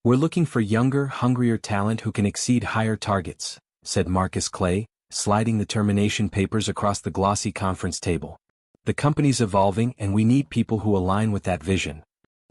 "We're looking for younger, hungrier talent who can exceed higher targets," said Marcus Clay, sliding the termination papers across the glossy conference table. "The company's evolving and we need people who align with that vision."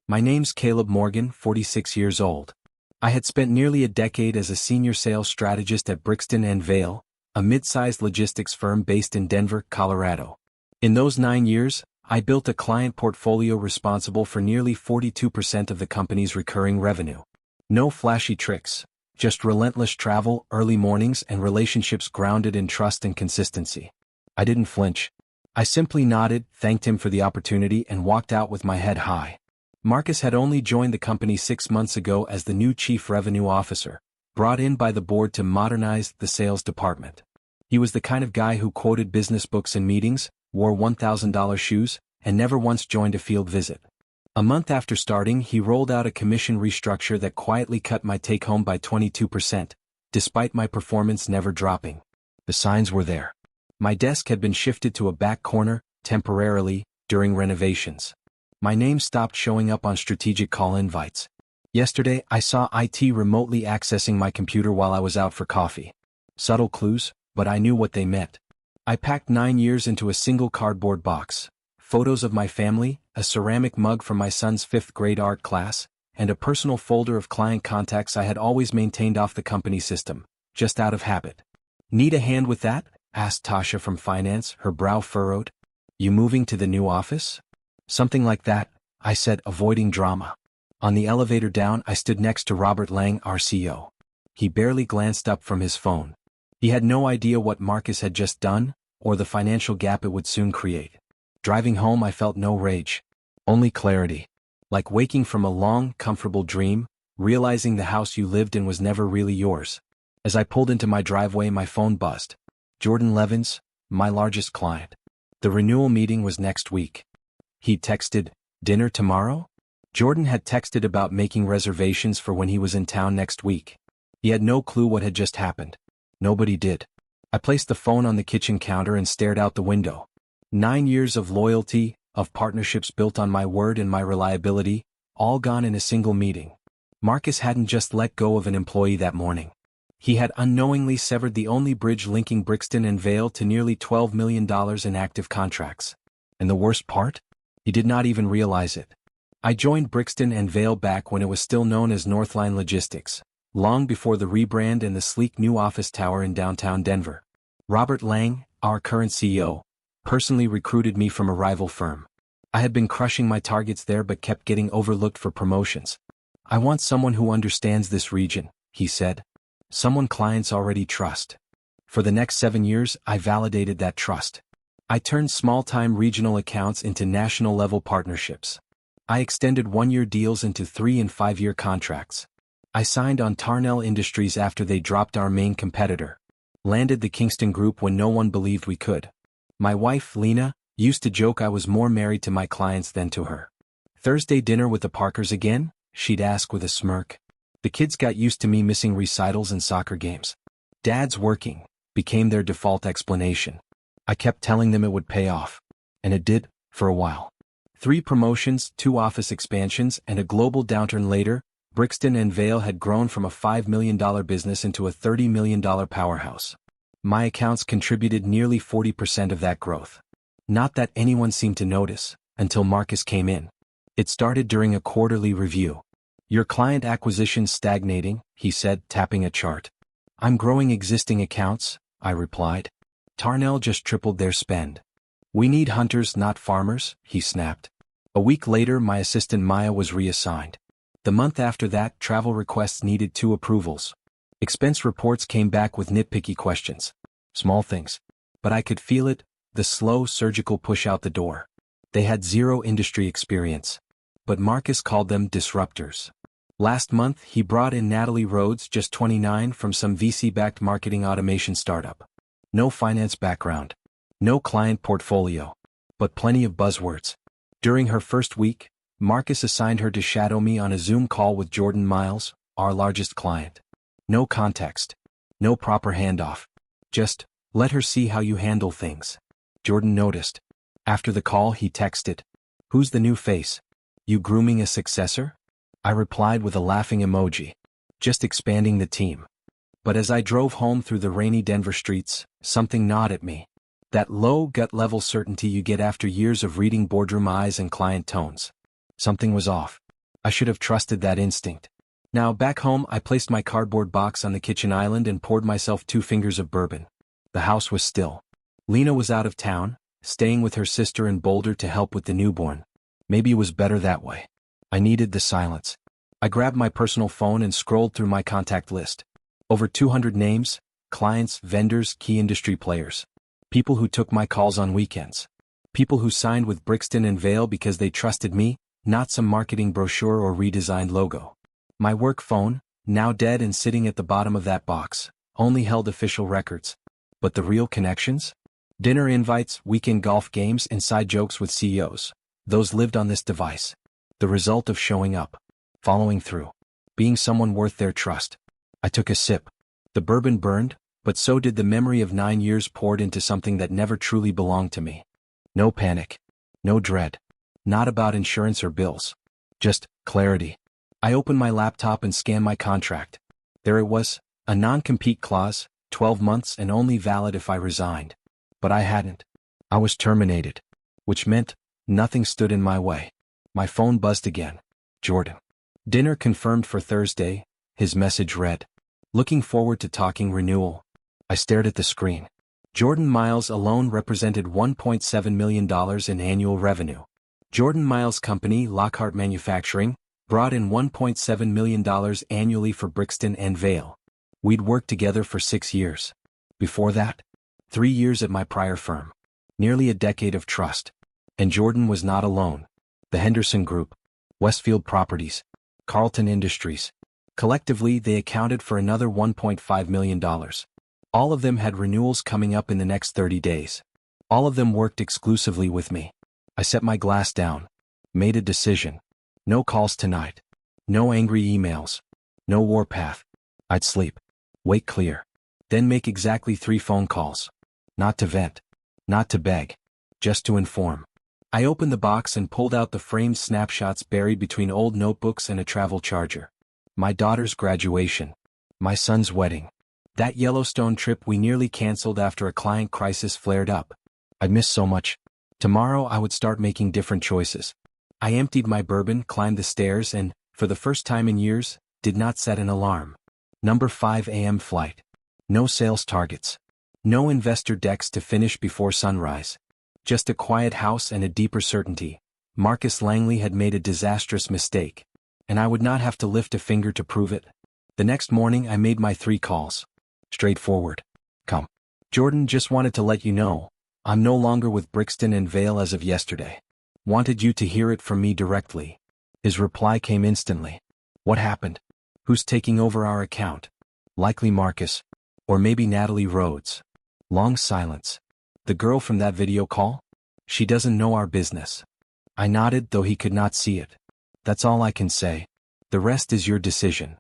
My name's Caleb Morgan, 46 years old. I had spent nearly a decade as a senior sales strategist at Brixton & Vail, a mid-sized logistics firm based in Denver, Colorado. In those 9 years, I built a client portfolio responsible for nearly 42% of the company's recurring revenue. No flashy tricks, just relentless travel, early mornings, and relationships grounded in trust and consistency. I didn't flinch. I simply nodded, thanked him for the opportunity, and walked out with my head high. Marcus had only joined the company 6 months ago as the new Chief Revenue Officer, brought in by the board to modernize the sales department. He was the kind of guy who quoted business books in meetings, wore $1,000 shoes, and never once joined a field visit. A month after starting, he rolled out a commission restructure that quietly cut my take-home by 22%, despite my performance never dropping. The signs were there. My desk had been shifted to a back corner, temporarily, during renovations. My name stopped showing up on strategic call invites. Yesterday, I saw IT remotely accessing my computer while I was out for coffee. Subtle clues, but I knew what they meant. I packed 9 years into a single cardboard box. Photos of my family, a ceramic mug from my son's 5th grade art class, and a personal folder of client contacts I had always maintained off the company system, just out of habit. "Need a hand with that?" asked Tasha from finance, her brow furrowed. "You moving to the new office?" "Something like that," I said, avoiding drama. On the elevator down, I stood next to Robert Lang, our CEO. He barely glanced up from his phone. He had no idea what Marcus had just done, or the financial gap it would soon create. Driving home, I felt no rage. Only clarity. Like waking from a long, comfortable dream, realizing the house you lived in was never really yours. As I pulled into my driveway, my phone buzzed. Jordan Levins, my largest client. The renewal meeting was next week. He'd texted, "Dinner tomorrow?" Jordan had texted about making reservations for when he was in town next week. He had no clue what had just happened. Nobody did. I placed the phone on the kitchen counter and stared out the window. 9 years of loyalty, of partnerships built on my word and my reliability, all gone in a single meeting. Marcus hadn't just let go of an employee that morning. He had unknowingly severed the only bridge linking Brixton and Vail to nearly $12 million in active contracts. And the worst part? He did not even realize it. I joined Brixton and Vail back when it was still known as Northline Logistics, long before the rebrand and the sleek new office tower in downtown Denver. Robert Lang, our current CEO, personally recruited me from a rival firm. I had been crushing my targets there but kept getting overlooked for promotions. "I want someone who understands this region," he said. "Someone clients already trust." For the next 7 years, I validated that trust. I turned small-time regional accounts into national-level partnerships. I extended 1-year deals into 3- and 5-year contracts. I signed on Tarnell Industries after they dropped our main competitor. Landed the Kingston Group when no one believed we could. My wife, Lena, used to joke I was more married to my clients than to her. "Thursday dinner with the Parkers again?" she'd ask with a smirk. The kids got used to me missing recitals and soccer games. "Dad's working," became their default explanation. I kept telling them it would pay off. And it did, for a while. 3 promotions, 2 office expansions, and a global downturn later, Brixton and Vail had grown from a $5 million business into a $30 million powerhouse. My accounts contributed nearly 40% of that growth. Not that anyone seemed to notice, until Marcus came in. It started during a quarterly review. "Your client acquisition's stagnating," he said, tapping a chart. "I'm growing existing accounts," I replied. "Tarnell just tripled their spend." "We need hunters, not farmers," he snapped. A week later, my assistant Maya was reassigned. The month after that, travel requests needed 2 approvals. Expense reports came back with nitpicky questions. Small things. But I could feel it, the slow surgical push out the door. They had 0 industry experience. But Marcus called them disruptors. Last month, he brought in Natalie Rhodes, just 29, from some VC-backed marketing automation startup. No finance background. No client portfolio. But plenty of buzzwords. During her first week, Marcus assigned her to shadow me on a Zoom call with Jordan Miles, our largest client. No context. No proper handoff. Just, "Let her see how you handle things." Jordan noticed. After the call, he texted, "Who's the new face? You grooming a successor?" I replied with a laughing emoji. Just expanding the team. But as I drove home through the rainy Denver streets, something gnawed at me. That low gut-level certainty you get after years of reading boardroom eyes and client tones. Something was off. I should have trusted that instinct. Now, back home, I placed my cardboard box on the kitchen island and poured myself 2 fingers of bourbon. The house was still. Lena was out of town, staying with her sister in Boulder to help with the newborn. Maybe it was better that way. I needed the silence. I grabbed my personal phone and scrolled through my contact list. Over 200 names, clients, vendors, key industry players. People who took my calls on weekends. People who signed with Brixton and Vail because they trusted me, not some marketing brochure or redesigned logo. My work phone, now dead and sitting at the bottom of that box, only held official records. But the real connections? Dinner invites, weekend golf games, and side jokes with CEOs. Those lived on this device. The result of showing up. Following through. Being someone worth their trust. I took a sip. The bourbon burned, but so did the memory of 9 years poured into something that never truly belonged to me. No panic. No dread. Not about insurance or bills. Just clarity. I opened my laptop and scanned my contract. There it was, a non-compete clause, 12 months and only valid if I resigned. But I hadn't. I was terminated. Which meant, nothing stood in my way. My phone buzzed again. Jordan. Dinner confirmed for Thursday, his message read. Looking forward to talking renewal. I stared at the screen. Jordan Miles alone represented $1.7 million in annual revenue. Jordan Miles' company, Lockhart Manufacturing, brought in $1.7 million annually for Brixton and Vail. We'd worked together for 6 years. Before that, 3 years at my prior firm. Nearly a decade of trust. And Jordan was not alone. The Henderson Group, Westfield Properties, Carlton Industries. Collectively, they accounted for another $1.5 million. All of them had renewals coming up in the next 30 days. All of them worked exclusively with me. I set my glass down. Made a decision. No calls tonight. No angry emails. No warpath. I'd sleep. Wake clear. Then make exactly 3 phone calls. Not to vent. Not to beg. Just to inform. I opened the box and pulled out the framed snapshots buried between old notebooks and a travel charger. My daughter's graduation. My son's wedding. That Yellowstone trip we nearly canceled after a client crisis flared up. I'd missed so much. Tomorrow I would start making different choices. I emptied my bourbon, climbed the stairs and, for the first time in years, did not set an alarm. Number 5 a.m. flight. No sales targets. No investor decks to finish before sunrise. Just a quiet house and a deeper certainty. Marcus Langley had made a disastrous mistake. And I would not have to lift a finger to prove it. The next morning I made my 3 calls. Straightforward. Come. Jordan, just wanted to let you know, I'm no longer with Brixton and Vail as of yesterday. Wanted you to hear it from me directly. His reply came instantly. What happened? Who's taking over our account? Likely Marcus. Or maybe Natalie Rhodes. Long silence. The girl from that video call? She doesn't know our business. I nodded, though he could not see it. That's all I can say. The rest is your decision.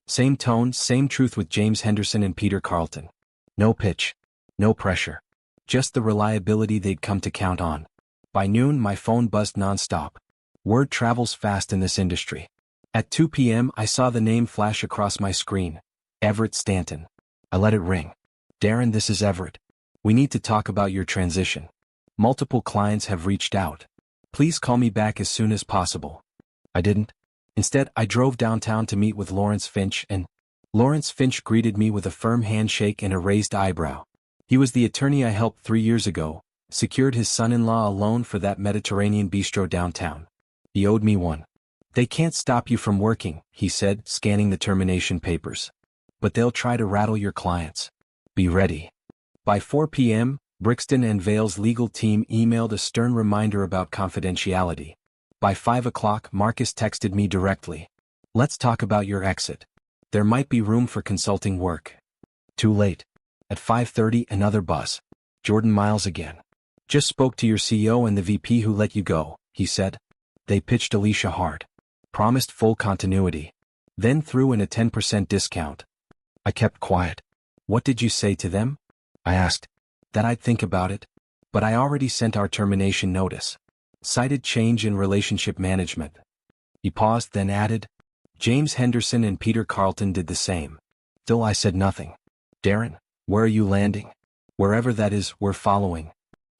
Same tone, same truth with James Henderson and Peter Carlton. No pitch. No pressure. Just the reliability they'd come to count on. By noon, my phone buzzed nonstop. Word travels fast in this industry. At 2 p.m., I saw the name flash across my screen. Everett Stanton. I let it ring. Darren, this is Everett. We need to talk about your transition. Multiple clients have reached out. Please call me back as soon as possible. I didn't. Instead, I drove downtown to meet with Lawrence Finch, and Lawrence Finch greeted me with a firm handshake and a raised eyebrow. He was the attorney I helped 3 years ago, secured his son-in-law a loan for that Mediterranean bistro downtown. He owed me one. They can't stop you from working, he said, scanning the termination papers. But they'll try to rattle your clients. Be ready. By 4 p.m., Brixton and Vail's legal team emailed a stern reminder about confidentiality. By 5 o'clock, Marcus texted me directly. Let's talk about your exit. There might be room for consulting work. Too late. At 5:30, another buzz. Jordan Miles again. Just spoke to your CEO and the VP who let you go, he said. They pitched Alicia hard. Promised full continuity. Then threw in a 10% discount. I kept quiet. What did you say to them? I asked. That I'd think about it. But I already sent our termination notice. Cited change in relationship management. He paused, then added, James Henderson and Peter Carlton did the same. Still I said nothing. Darren, where are you landing? Wherever that is, we're following.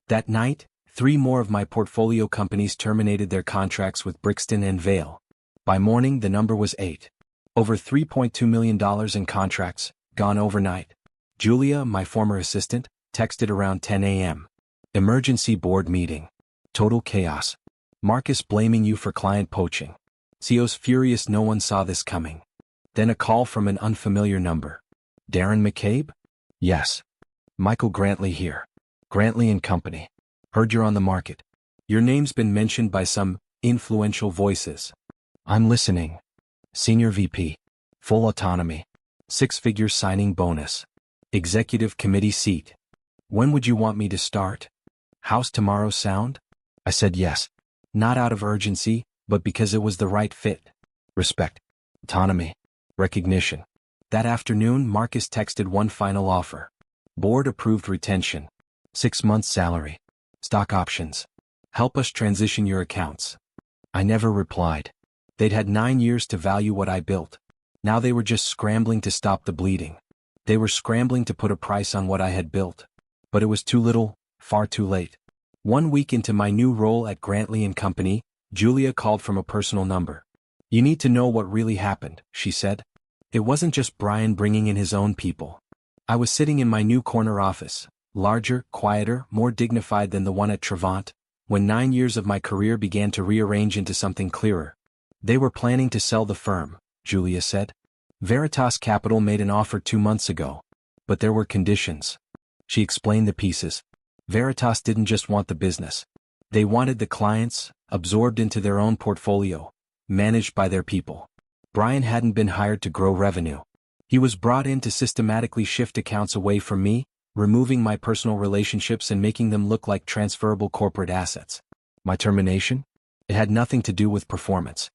That night, 3 more of my portfolio companies terminated their contracts with Brixton and Vale. By morning the number was 8. Over $3.2 million in contracts, gone overnight. Julia, my former assistant, texted around 10 a.m. Emergency board meeting. Total chaos. Marcus blaming you for client poaching. CEO's furious no one saw this coming. Then a call from an unfamiliar number. Darren McCabe? Yes. Michael Grantley here. Grantley and Company. Heard you're on the market. Your name's been mentioned by some influential voices. I'm listening. Senior VP. Full autonomy. 6-figure signing bonus. Executive committee seat. When would you want me to start? How's tomorrow sound? I said yes. Not out of urgency, but because it was the right fit. Respect. Autonomy. Recognition. That afternoon Marcus texted one final offer. Board-approved retention. 6 months salary. Stock options. Help us transition your accounts. I never replied. They'd had 9 years to value what I built. Now they were just scrambling to stop the bleeding. They were scrambling to put a price on what I had built. But it was too little, far too late. 1 week into my new role at Grantley and Company, Julia called from a personal number. You need to know what really happened, she said. It wasn't just Brian bringing in his own people. I was sitting in my new corner office, larger, quieter, more dignified than the one at Trevant, when 9 years of my career began to rearrange into something clearer. They were planning to sell the firm, Julia said. Veritas Capital made an offer 2 months ago. But there were conditions. She explained the pieces. Veritas didn't just want the business. They wanted the clients, absorbed into their own portfolio, managed by their people. Brian hadn't been hired to grow revenue. He was brought in to systematically shift accounts away from me, removing my personal relationships and making them look like transferable corporate assets. My termination? It had nothing to do with performance.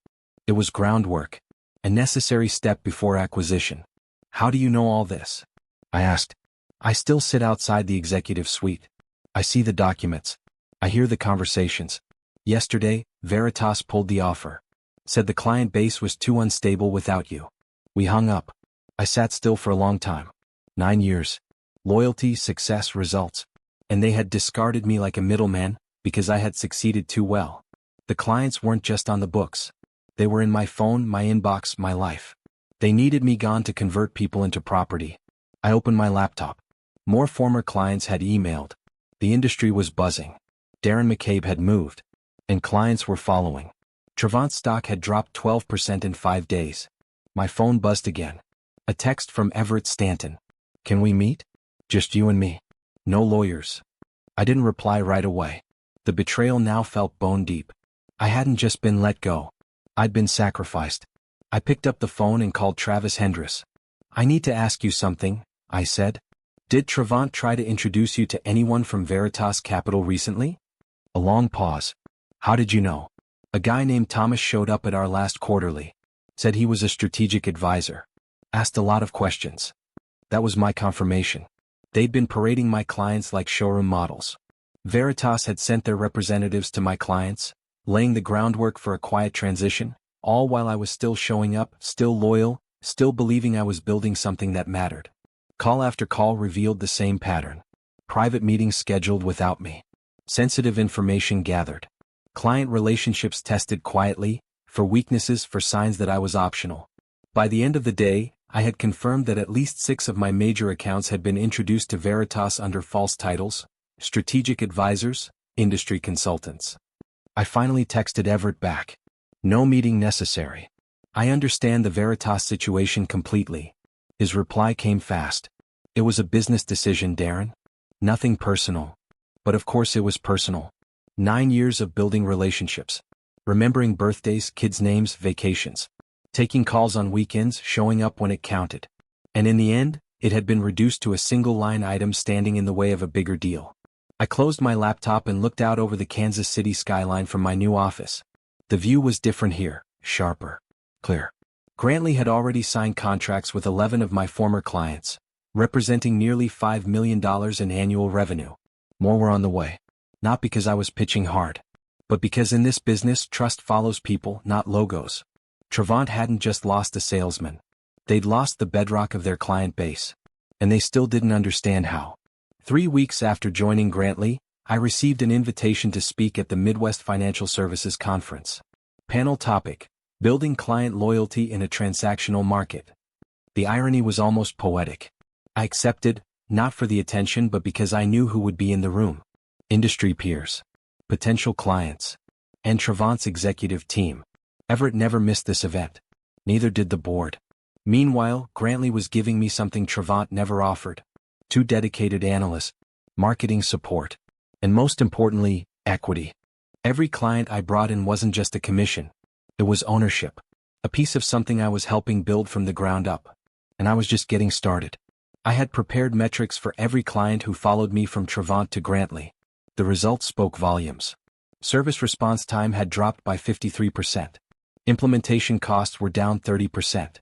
It was groundwork, a necessary step before acquisition. How do you know all this? I asked. I still sit outside the executive suite. I see the documents. I hear the conversations. Yesterday, Veritas pulled the offer. Said the client base was too unstable without you. We hung up. I sat still for a long time. 9 years. Loyalty, success, results. And they had discarded me like a middleman, because I had succeeded too well. The clients weren't just on the books. They were in my phone, my inbox, my life. They needed me gone to convert people into property. I opened my laptop. More former clients had emailed. The industry was buzzing. Darren McCabe had moved. And clients were following. Trevant stock had dropped 12% in 5 days. My phone buzzed again. A text from Everett Stanton. Can we meet? Just you and me. No lawyers. I didn't reply right away. The betrayal now felt bone deep. I hadn't just been let go. I'd been sacrificed. I picked up the phone and called Travis Hendris. I need to ask you something, I said. Did Trevant try to introduce you to anyone from Veritas Capital recently? A long pause. How did you know? A guy named Thomas showed up at our last quarterly. Said he was a strategic advisor. Asked a lot of questions. That was my confirmation. They'd been parading my clients like showroom models. Veritas had sent their representatives to my clients, laying the groundwork for a quiet transition, all while I was still showing up, still loyal, still believing I was building something that mattered. Call after call revealed the same pattern. Private meetings scheduled without me. Sensitive information gathered. Client relationships tested quietly, for weaknesses, for signs that I was optional. By the end of the day, I had confirmed that at least 6 of my major accounts had been introduced to Veritas under false titles, strategic advisors, industry consultants. I finally texted Everett back. No meeting necessary. I understand the Veritas situation completely. His reply came fast. It was a business decision, Darren. Nothing personal. But of course it was personal. 9 years of building relationships. Remembering birthdays, kids' names, vacations. Taking calls on weekends, showing up when it counted. And in the end, it had been reduced to a single line item standing in the way of a bigger deal. I closed my laptop and looked out over the Kansas City skyline from my new office. The view was different here, sharper, clear. Grantley had already signed contracts with 11 of my former clients, representing nearly $5 million in annual revenue. More were on the way. Not because I was pitching hard, but because in this business trust follows people, not logos. Trevant hadn't just lost a salesman. They'd lost the bedrock of their client base. And they still didn't understand how. 3 weeks after joining Grantley, I received an invitation to speak at the Midwest Financial Services Conference. Panel topic: Building Client Loyalty in a Transactional Market. The irony was almost poetic. I accepted, not for the attention but because I knew who would be in the room. Industry peers, potential clients, and Trevant's executive team. Everett never missed this event. Neither did the board. Meanwhile, Grantley was giving me something Trevant never offered. 2 dedicated analysts, marketing support, and most importantly, equity. Every client I brought in wasn't just a commission. It was ownership. A piece of something I was helping build from the ground up. And I was just getting started. I had prepared metrics for every client who followed me from Trevant to Grantley. The results spoke volumes. Service response time had dropped by 53%. Implementation costs were down 30%.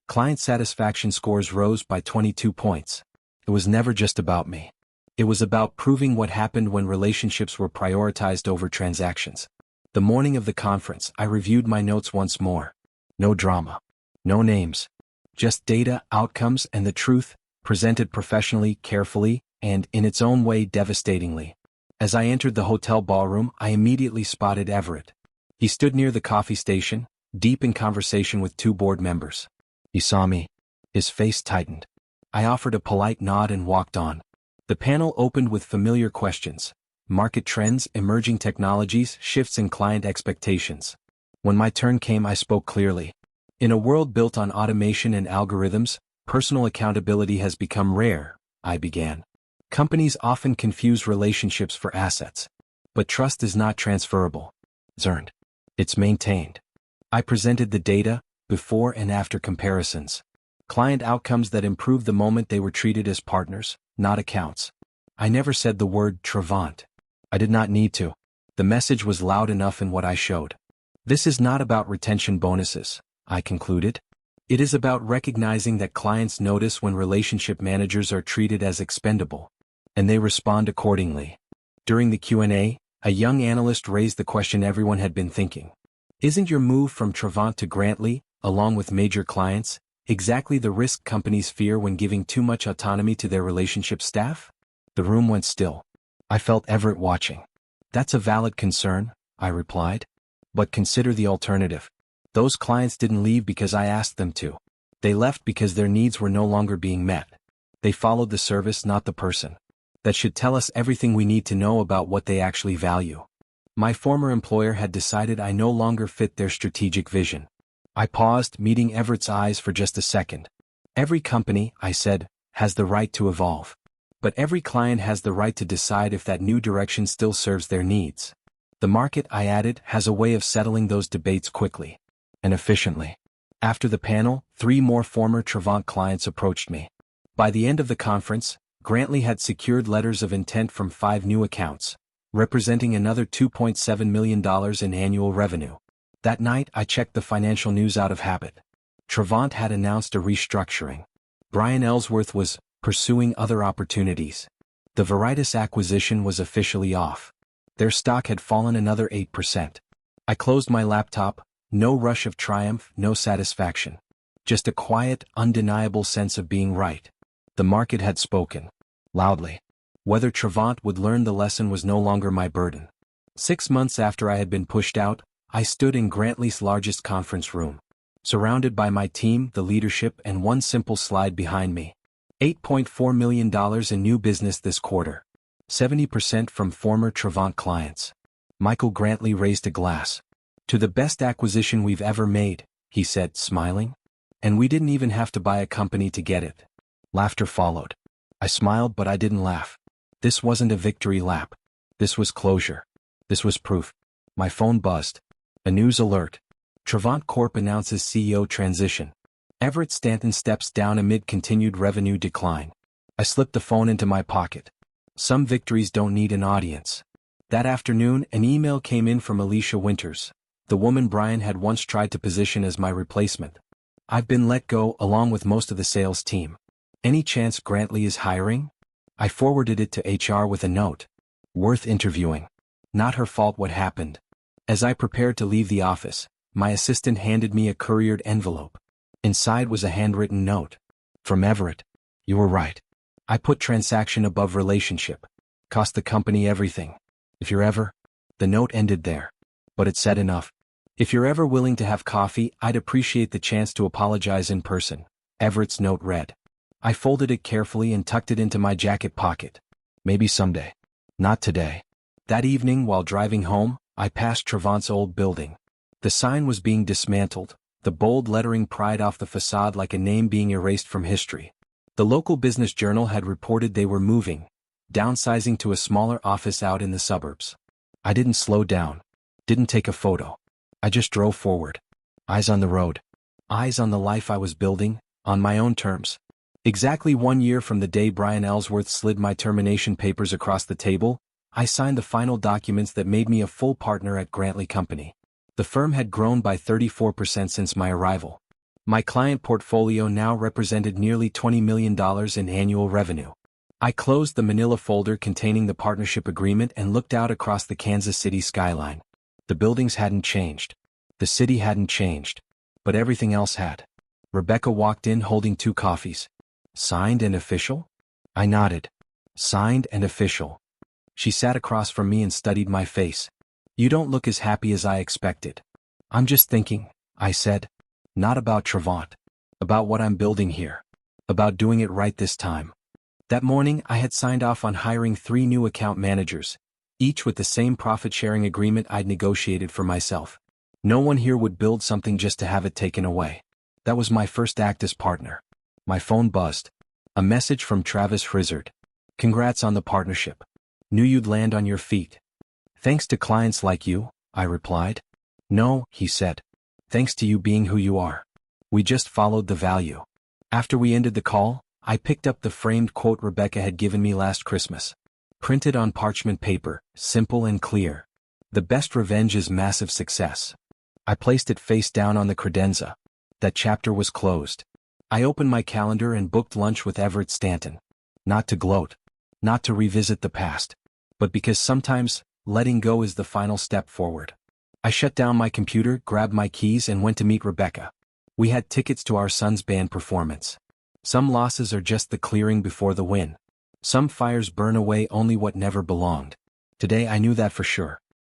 Client satisfaction scores rose by 22 points. It was never just about me. It was about proving what happened when relationships were prioritized over transactions. The morning of the conference, I reviewed my notes once more. No drama. No names. Just data, outcomes, and the truth, presented professionally, carefully, and, in its own way, devastatingly. As I entered the hotel ballroom, I immediately spotted Everett. He stood near the coffee station, deep in conversation with 2 board members. He saw me. His face tightened. I offered a polite nod and walked on. The panel opened with familiar questions: market trends, emerging technologies, shifts in client expectations. When my turn came, I spoke clearly. In a world built on automation and algorithms, personal accountability has become rare, I began. Companies often confuse relationships for assets. But trust is not transferable. It's earned. It's maintained. I presented the data, before and after comparisons. Client outcomes that improved the moment they were treated as partners, not accounts. I never said the word Trevant. I did not need to. The message was loud enough in what I showed. This is not about retention bonuses, I concluded. It is about recognizing that clients notice when relationship managers are treated as expendable, and they respond accordingly. During the Q&A, a young analyst raised the question everyone had been thinking. Isn't your move from Trevant to Grantley, along with major clients, exactly the risk companies fear when giving too much autonomy to their relationship staff? The room went still. I felt Everett watching. That's a valid concern, I replied. But consider the alternative. Those clients didn't leave because I asked them to. They left because their needs were no longer being met. They followed the service, not the person. That should tell us everything we need to know about what they actually value. My former employer had decided I no longer fit their strategic vision. I paused, meeting Everett's eyes for just a second. Every company, I said, has the right to evolve. But every client has the right to decide if that new direction still serves their needs. The market, I added, has a way of settling those debates quickly and efficiently. After the panel, 3 more former Trevant clients approached me. By the end of the conference, Grantley had secured letters of intent from 5 new accounts, representing another $2.7 million in annual revenue. That night, I checked the financial news out of habit. Trevant had announced a restructuring. Brian Ellsworth was pursuing other opportunities. The Veritas acquisition was officially off. Their stock had fallen another 8%. I closed my laptop, no rush of triumph, no satisfaction. Just a quiet, undeniable sense of being right. The market had spoken. Loudly. Whether Trevant would learn the lesson was no longer my burden. 6 months after I had been pushed out, I stood in Grantley's largest conference room. Surrounded by my team, the leadership, and one simple slide behind me. $8.4 million in new business this quarter. 70% from former Trevant clients. Michael Grantley raised a glass. To the best acquisition we've ever made, he said, smiling. And we didn't even have to buy a company to get it. Laughter followed. I smiled, but I didn't laugh. This wasn't a victory lap. This was closure. This was proof. My phone buzzed. A news alert. Trevant Corp announces CEO transition. Everett Stanton steps down amid continued revenue decline. I slipped the phone into my pocket. Some victories don't need an audience. That afternoon, an email came in from Alicia Winters, the woman Brian had once tried to position as my replacement. I've been let go along with most of the sales team. Any chance Grantley is hiring? I forwarded it to HR with a note. Worth interviewing. Not her fault what happened. As I prepared to leave the office, my assistant handed me a couriered envelope. Inside was a handwritten note. From Everett. You were right. I put transaction above relationship. Cost the company everything. If you're ever... The note ended there. But it said enough. If you're ever willing to have coffee, I'd appreciate the chance to apologize in person. Everett's note read. I folded it carefully and tucked it into my jacket pocket. Maybe someday. Not today. That evening, while driving home, I passed Trevant's old building. The sign was being dismantled, the bold lettering pried off the facade like a name being erased from history. The local business journal had reported they were moving, downsizing to a smaller office out in the suburbs. I didn't slow down. Didn't take a photo. I just drove forward. Eyes on the road. Eyes on the life I was building, on my own terms. Exactly 1 year from the day Brian Ellsworth slid my termination papers across the table, I signed the final documents that made me a full partner at Grantley Company. The firm had grown by 34% since my arrival. My client portfolio now represented nearly $20 million in annual revenue. I closed the manila folder containing the partnership agreement and looked out across the Kansas City skyline. The buildings hadn't changed. The city hadn't changed. But everything else had. Rebecca walked in holding 2 coffees. Signed and official? I nodded. Signed and official. She sat across from me and studied my face. You don't look as happy as I expected. I'm just thinking, I said. Not about Trevant. About what I'm building here. About doing it right this time. That morning I had signed off on hiring 3 new account managers, each with the same profit-sharing agreement I'd negotiated for myself. No one here would build something just to have it taken away. That was my first act as partner. My phone buzzed. A message from Travis Frizzard. Congrats on the partnership. Knew you'd land on your feet. Thanks to clients like you, I replied. No, he said. Thanks to you being who you are. We just followed the value. After we ended the call, I picked up the framed quote Rebecca had given me last Christmas. Printed on parchment paper, simple and clear. The best revenge is massive success. I placed it face down on the credenza. That chapter was closed. I opened my calendar and booked lunch with Everett Stanton. Not to gloat. Not to revisit the past. But because sometimes, letting go is the final step forward. I shut down my computer, grabbed my keys and went to meet Rebecca. We had tickets to our son's band performance. Some losses are just the clearing before the win. Some fires burn away only what never belonged. Today I knew that for sure.